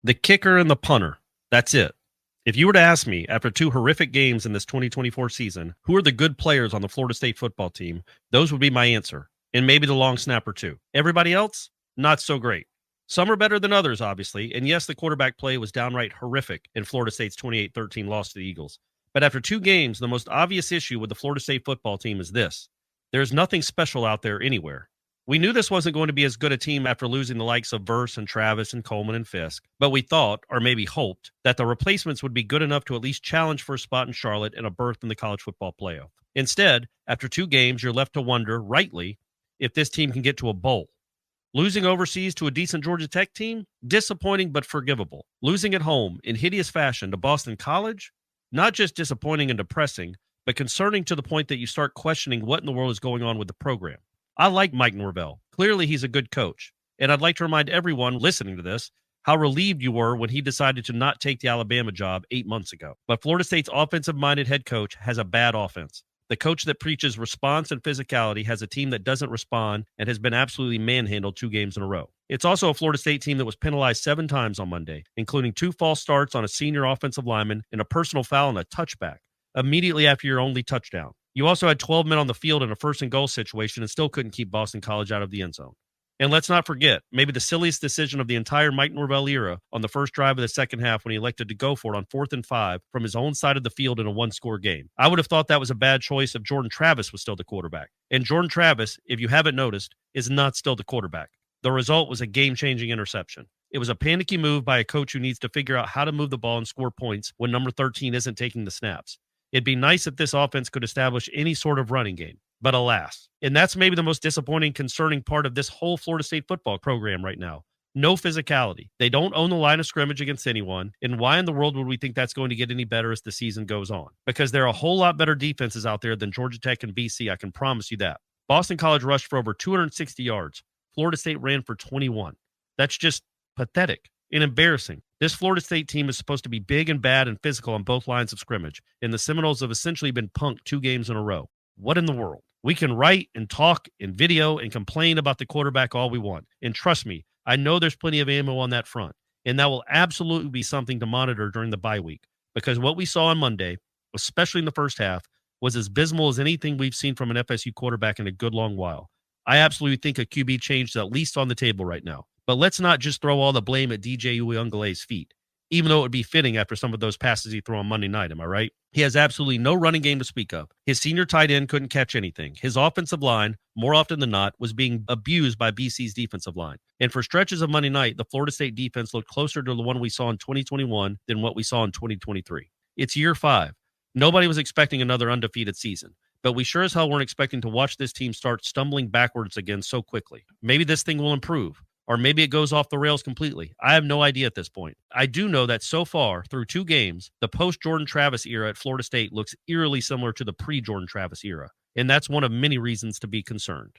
The kicker and the punter. That's it. If you were to ask me, after two horrific games in this 2024 season, who are the good players on the Florida State football team, those would be my answer. And maybe the long snapper, too. Everybody else, not so great. Some are better than others, obviously. And yes, the quarterback play was downright horrific in Florida State's 28-13 loss to the Eagles. But after two games, the most obvious issue with the Florida State football team is this. There's nothing special out there anywhere. We knew this wasn't going to be as good a team after losing the likes of Verse and Travis and Coleman and Fisk, but we thought, or maybe hoped, that the replacements would be good enough to at least challenge for a spot in Charlotte and a berth in the college football playoff. Instead, after two games, you're left to wonder, rightly, if this team can get to a bowl. Losing overseas to a decent Georgia Tech team? Disappointing but forgivable. Losing at home in hideous fashion to Boston College? Not just disappointing and depressing, but concerning to the point that you start questioning what in the world is going on with the program. I like Mike Norvell. Clearly, he's a good coach. And I'd like to remind everyone listening to this how relieved you were when he decided to not take the Alabama job 8 months ago. But Florida State's offensive-minded head coach has a bad offense. The coach that preaches response and physicality has a team that doesn't respond and has been absolutely manhandled 2 games in a row. It's also a Florida State team that was penalized 7 times on Monday, including 2 false starts on a senior offensive lineman and a personal foul and a touchback, immediately after your only touchdown. You also had 12 men on the field in a first-and-goal situation and still couldn't keep Boston College out of the end zone. And let's not forget, maybe the silliest decision of the entire Mike Norvell era on the first drive of the second half when he elected to go for it on 4th and 5 from his own side of the field in a one-score game. I would have thought that was a bad choice if Jordan Travis was still the quarterback. And Jordan Travis, if you haven't noticed, is not still the quarterback. The result was a game-changing interception. It was a panicky move by a coach who needs to figure out how to move the ball and score points when number 13 isn't taking the snaps. It'd be nice if this offense could establish any sort of running game, but alas. And that's maybe the most disappointing, concerning part of this whole Florida State football program right now. No physicality. They don't own the line of scrimmage against anyone, and why in the world would we think that's going to get any better as the season goes on? Because there are a whole lot better defenses out there than Georgia Tech and BC, I can promise you that. Boston College rushed for over 260 yards. Florida State ran for 21. That's just pathetic and embarrassing. This Florida State team is supposed to be big and bad and physical on both lines of scrimmage, and the Seminoles have essentially been punked 2 games in a row. What in the world? We can write and talk and video and complain about the quarterback all we want. And trust me, I know there's plenty of ammo on that front, and that will absolutely be something to monitor during the bye week, because what we saw on Monday, especially in the first half, was as abysmal as anything we've seen from an FSU quarterback in a good long while. I absolutely think a QB change is at least on the table right now. But let's not just throw all the blame at DJ Uiagalelei's feet, even though it would be fitting after some of those passes he threw on Monday night, am I right? He has absolutely no running game to speak of. His senior tight end couldn't catch anything. His offensive line, more often than not, was being abused by BC's defensive line. And for stretches of Monday night, the Florida State defense looked closer to the one we saw in 2021 than what we saw in 2023. It's year 5. Nobody was expecting another undefeated season. But we sure as hell weren't expecting to watch this team start stumbling backwards again so quickly. Maybe this thing will improve. Or maybe it goes off the rails completely. I have no idea at this point. I do know that so far, through 2 games, the post-Jordan Travis era at Florida State looks eerily similar to the pre-Jordan Travis era. And that's one of many reasons to be concerned.